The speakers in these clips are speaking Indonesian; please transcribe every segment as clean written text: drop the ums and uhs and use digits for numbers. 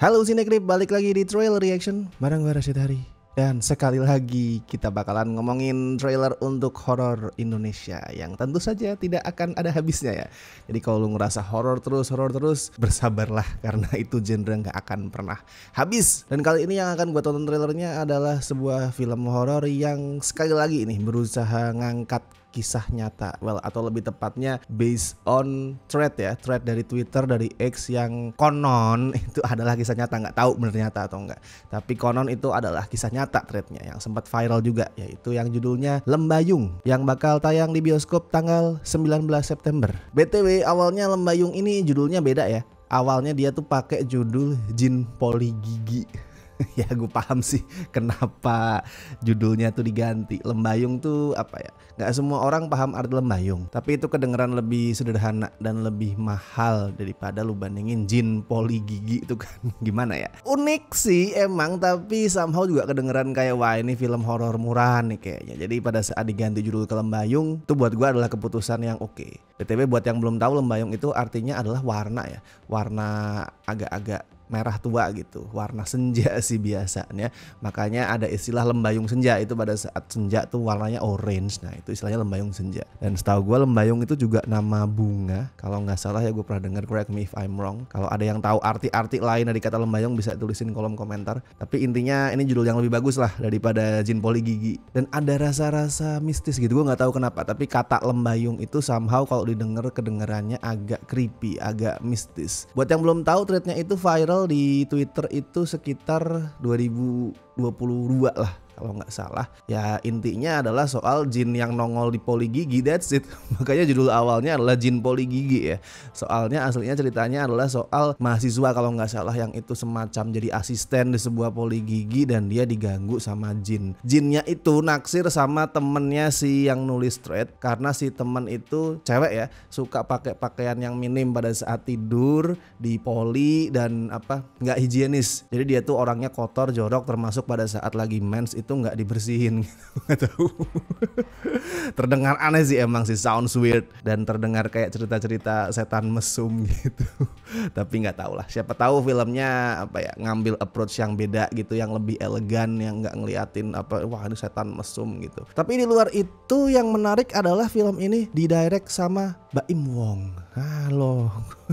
Halo Cinegrip, balik lagi di Trailer Reaction bareng gue Rashid Hari. Dan sekali lagi kita bakalan ngomongin trailer untuk horor Indonesia yang tentu saja tidak akan ada habisnya ya. Jadi kalau lu ngerasa horor terus, bersabarlah karena itu genre nggak akan pernah habis. Dan kali ini yang akan gue tonton trailernya adalah sebuah film horor yang sekali lagi ini berusaha ngangkat kisah nyata, atau lebih tepatnya based on thread dari Twitter, dari X yang konon itu adalah kisah nyata, nggak tahu bener nyata atau enggak, tapi konon itu adalah kisah nyata threadnya yang sempat viral juga, yaitu yang judulnya Lembayung yang bakal tayang di bioskop tanggal 19 September. BTW awalnya Lembayung ini judulnya beda ya, awalnya dia tuh pakai judul Jin Poligigi. Ya gue paham sih kenapa judulnya tuh diganti. Lembayung tuh apa ya, gak semua orang paham arti lembayung, tapi itu kedengeran lebih sederhana dan lebih mahal daripada lu bandingin Jin Poligigi itu kan. Gimana ya, unik sih emang, tapi somehow juga kedengeran kayak wah ini film horor murahan nih kayaknya. Jadi pada saat diganti judul ke Lembayung tuh buat gue adalah keputusan yang oke. BTW buat yang belum tahu, lembayung itu artinya adalah warna ya, warna agak-agak merah tua gitu, warna senja sih biasanya. Makanya ada istilah lembayung senja, itu pada saat senja tuh warnanya orange. Nah itu istilahnya lembayung senja. Dan setahu gue lembayung itu juga nama bunga kalau nggak salah ya, gue pernah dengar, correct me if I'm wrong. Kalau ada yang tahu arti-arti lain dari kata lembayung bisa tulisin kolom komentar. Tapi intinya ini judul yang lebih bagus lah daripada Jin Poligigi. Dan ada rasa-rasa mistis gitu, gue nggak tahu kenapa, tapi kata lembayung itu somehow kalau didengar kedengarannya agak creepy, agak mistis. Buat yang belum tahu, threadnya itu viral di Twitter itu sekitar 2022 lah kalau nggak salah. Ya intinya adalah soal jin yang nongol di Poligigi, that's it. Makanya judul awalnya adalah Jin Poligigi ya. Soalnya aslinya ceritanya adalah soal mahasiswa kalau nggak salah yang itu semacam jadi asisten di sebuah Poligigi dan dia diganggu sama jin. Jinnya itu naksir sama temennya si yang nulis thread, karena si temen itu cewek ya, suka pakai pakaian yang minim pada saat tidur di poli dan nggak higienis. Jadi dia tuh orangnya kotor, jorok, termasuk pada saat lagi mens itu nggak dibersihin gitu. Nggak tahu. Terdengar aneh sih emang sih, sounds weird dan terdengar kayak cerita-cerita setan mesum gitu. Tapi nggak tahu lah, siapa tahu filmnya ngambil approach yang beda gitu, yang lebih elegan, yang nggak ngeliatin wah ini setan mesum gitu. Tapi di luar itu yang menarik adalah film ini didirect sama Baim Wong. Halo,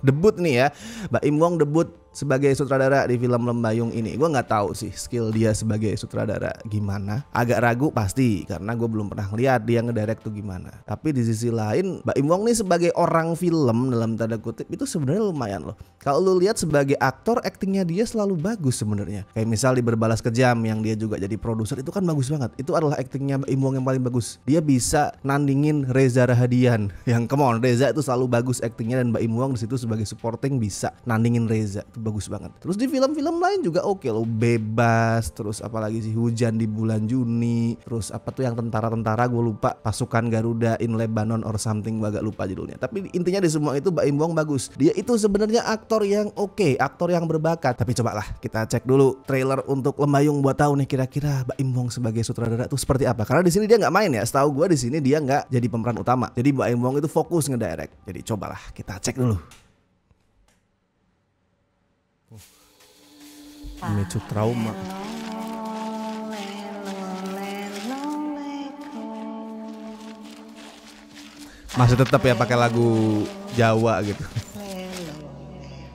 debut nih ya, Baim Wong debut sebagai sutradara di film Lembayung ini. Gue nggak tahu sih skill dia sebagai sutradara gimana. Agak ragu pasti karena gue belum pernah lihat dia ngedirect tuh gimana. Tapi di sisi lain, Baim Wong nih sebagai orang film dalam tanda kutip itu sebenarnya lumayan loh. Kalau lu lihat sebagai aktor, aktingnya dia selalu bagus sebenarnya. Kayak misal di Berbalas Kejam yang dia juga jadi produser, itu kan bagus banget. Itu adalah aktingnya Baim Wong yang paling bagus. Dia bisa nandingin Reza Rahadian. Yang come on, Reza itu selalu bagus aktingnya, dan Baim Wong di situ sebagai supporting bisa nandingin Reza. Bagus banget. Terus di film-film lain juga oke loh, Bebas, terus apalagi sih Hujan di Bulan Juni, terus apa tuh yang tentara-tentara, gue lupa, Pasukan Garuda in Lebanon or something, gue agak lupa judulnya. Tapi intinya di semua itu Baim Wong bagus. Dia itu sebenarnya aktor yang oke, aktor yang berbakat. Tapi cobalah kita cek dulu trailer untuk Lembayung buat tahu nih kira-kira Baim Wong sebagai sutradara itu seperti apa. Karena di sini dia nggak main ya, setahu gue di sini dia nggak jadi pemeran utama. Jadi Baim Wong itu fokus ngedirect. Jadi cobalah kita cek dulu. Memicu trauma. Masih tetap ya pakai lagu Jawa gitu.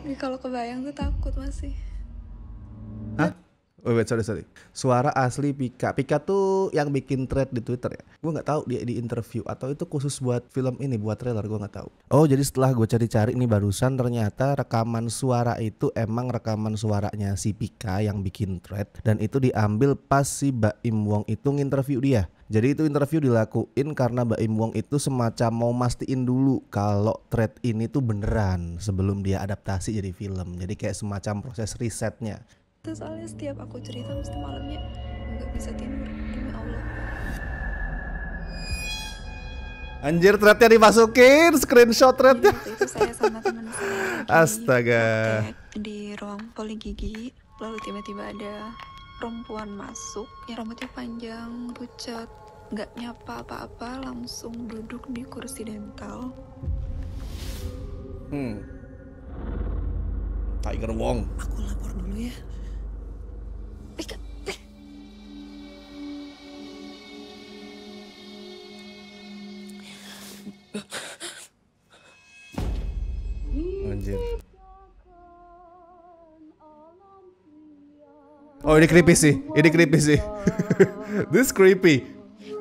Ini kalau kebayang tuh takut masih. Hah? Oh, wait, sorry. Suara asli Pika. Pika tuh yang bikin thread di Twitter ya. Gue nggak tahu dia di interview atau itu khusus buat film ini, buat trailer, gue nggak tahu. Oh, jadi setelah gue cari-cari nih barusan, ternyata rekaman suara itu emang rekaman suaranya si Pika yang bikin thread, dan itu diambil pas si Baim Wong itu nginterview dia. Jadi itu interview dilakuin karena Baim Wong itu semacam mau mastiin dulu kalau thread ini tuh beneran sebelum dia adaptasi jadi film. Jadi kayak semacam proses risetnya. Soalnya setiap aku cerita mesti malamnya nggak bisa tidur, demi Allah. Anjir, threadnya dimasukin, screenshot threadnya. Itu saya sama teman saya Astaga. di ruang Poligigi, lalu tiba-tiba ada perempuan masuk yang rambutnya panjang, pucat, nggak nyapa apa-apa, langsung duduk di kursi dental. Tiger Wong. Aku lapor dulu ya. Anjir. Oh ini creepy sih. This creepy.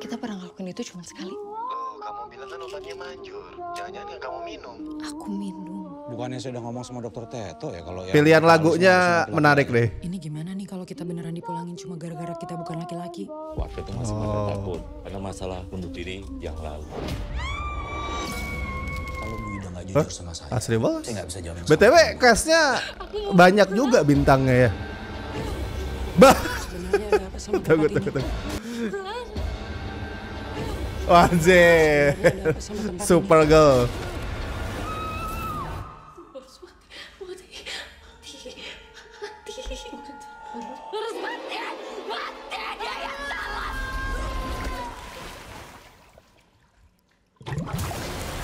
Kita pernah ngelakuin itu cuma sekali. Oh, kamu bilang kan obatnya manjur. Jangan-jangan yang kamu minum. Aku minum. Bukannya sudah ngomong sama dokter Teto ya kalau Pilihan lagunya menarik deh. Ini gimana nih kalau kita beneran dipulangin cuma gara-gara kita bukan laki-laki? Waktu itu masih pada takut karena masalah bunuh diri yang lalu. Kalau Bu Ida nggak jujur sama saya, Asli banget. saya nggak bisa jawab. BTW castnya banyak juga bintangnya ya. Bah. Sebenarnya ada apa sama Tunggu. tempat ini? Anjir. Ada apa sama tempat Supergirl.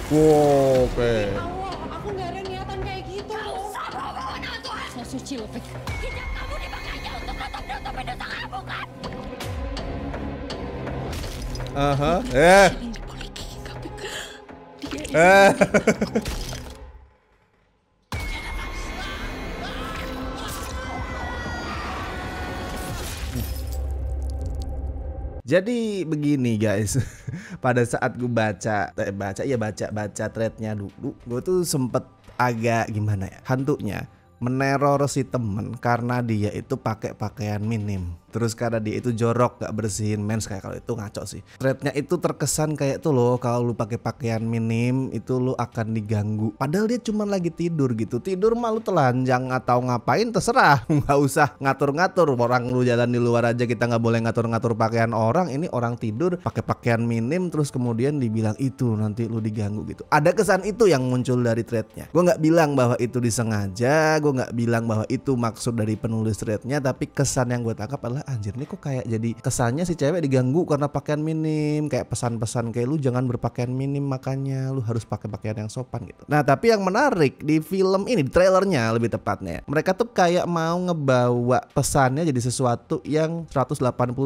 Wow, oke. Aku nggak ada niatan kayak gitu. So suci loh, Pek. Aha. Ini boleh gigi KPK. Jadi begini guys, pada saat gue baca threadnya dulu, gue tuh sempet agak gimana ya, hantunya meneror si temen karena dia itu pakai pakaian minim. Terus karena dia itu jorok gak bersihin mens, kayak kalau itu ngaco sih. Threadnya itu terkesan kayak tuh loh, kalau lu pakai pakaian minim itu lu akan diganggu. Padahal dia cuma lagi tidur gitu. Tidur mah lu telanjang atau ngapain terserah. Nggak usah ngatur-ngatur. Orang lu jalan di luar aja kita nggak boleh ngatur-ngatur pakaian orang. Ini orang tidur pakai pakaian minim terus kemudian dibilang itu nanti lu diganggu gitu. Ada kesan itu yang muncul dari threadnya. Gue nggak bilang bahwa itu disengaja. Gue nggak bilang bahwa itu maksud dari penulis threadnya. Tapi kesan yang gue tangkap adalah anjir nih kok kayak jadi kesannya si cewek diganggu karena pakaian minim, kayak pesan-pesan kayak lu jangan berpakaian minim makanya lu harus pakai pakaian yang sopan gitu. Nah tapi yang menarik di film ini, di trailernya lebih tepatnya, mereka tuh kayak mau ngebawa pesannya jadi sesuatu yang 180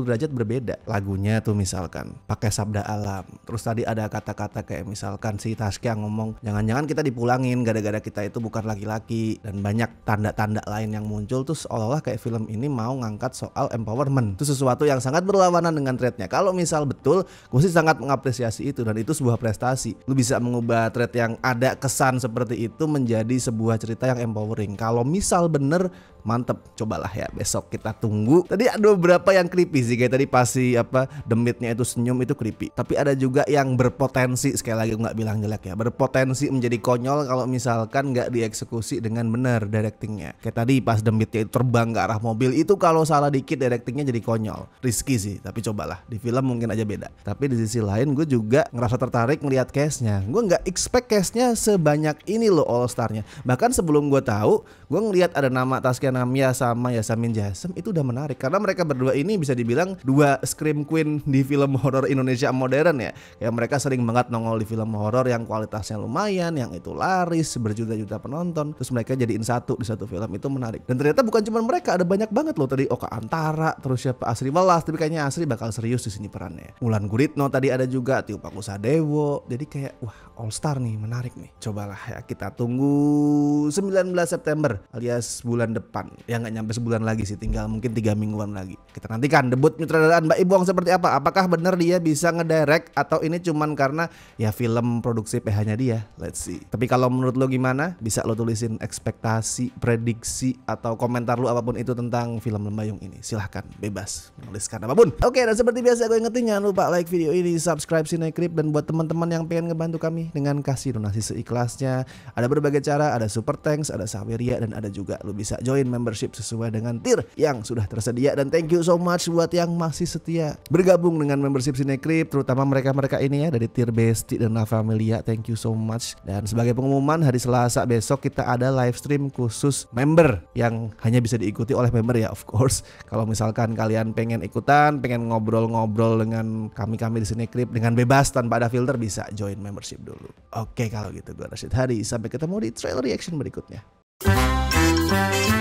derajat berbeda. Lagunya tuh misalkan pakai sabda alam, terus tadi ada kata-kata kayak misalkan si Taskia ngomong jangan-jangan kita dipulangin gara-gara kita itu bukan laki-laki, dan banyak tanda-tanda lain yang muncul tuh seolah-olah kayak film ini mau ngangkat soal empowerment. Itu sesuatu yang sangat berlawanan dengan threadnya. Kalau misal betul, gue sih sangat mengapresiasi itu dan itu sebuah prestasi. Lu bisa mengubah thread yang ada kesan seperti itu menjadi sebuah cerita yang empowering. Kalau misal bener, mantep. Cobalah ya, besok kita tunggu. Tadi ada beberapa yang creepy sih, kayak tadi pasti demitnya itu senyum itu creepy. Tapi ada juga yang berpotensi, sekali lagi gue nggak bilang jelek ya, berpotensi menjadi konyol kalau misalkan nggak dieksekusi dengan benar directingnya. Kayak tadi pas demitnya itu terbang ke arah mobil, itu kalau salah dikit directingnya jadi konyol. Risky sih, tapi cobalah. Di film mungkin aja beda. Tapi di sisi lain gue juga ngerasa tertarik melihat cast-nya. Gue nggak expect cast-nya sebanyak ini loh all star-nya. Bahkan sebelum gue tahu, gue ngelihat ada nama Taskia Namia sama Yasamin Jasem, itu udah menarik karena mereka berdua ini bisa dibilang dua scream queen di film horor Indonesia modern ya. Kayak mereka sering banget nongol di film horor yang kualitasnya lumayan, yang itu laris berjuta-juta penonton. Terus mereka jadiin satu di satu film, itu menarik. Dan ternyata bukan cuma mereka, ada banyak banget loh. Tadi Oka Antara, terus siapa, Asri Welas, tapi kayaknya Asri bakal serius di sini perannya. Wulan Guritno tadi ada juga, Tio Pakusadewo. Jadi kayak wah all star nih, menarik nih. Cobalah ya kita tunggu 19 September alias bulan depan. Ya nggak nyampe sebulan lagi sih, tinggal mungkin 3 mingguan lagi. Kita nantikan debut penyutradaraan Mbak Ibong seperti apa. Apakah benar dia bisa ngedirect atau ini cuman karena ya film produksi PH-nya dia. Let's see. Tapi kalau menurut lo gimana? Bisa lo tulisin ekspektasi, prediksi atau komentar lo apapun itu tentang film Lembayung ini. Silahkan bebas menuliskan apapun. Oke, dan seperti biasa gue ingetin jangan lupa like video ini, subscribe Cinecrip, dan buat teman-teman yang pengen ngebantu kami dengan kasih donasi seikhlasnya, ada berbagai cara, ada super thanks, ada saweria, dan ada juga lo bisa join membership sesuai dengan tier yang sudah tersedia. Dan thank you so much buat yang masih setia bergabung dengan membership Cinecrip, terutama mereka-mereka ini ya dari tier Besti dan La Familia. Thank you so much. Dan sebagai pengumuman, hari Selasa besok kita ada live stream khusus member yang hanya bisa diikuti oleh member ya, of course. Kalau misalkan kalian pengen ikutan, pengen ngobrol-ngobrol dengan kami di Cinecrip dengan bebas tanpa ada filter, bisa join membership dulu. Oke, kalau gitu gue Rashid Hari, sampai ketemu di trailer reaction berikutnya. Bye.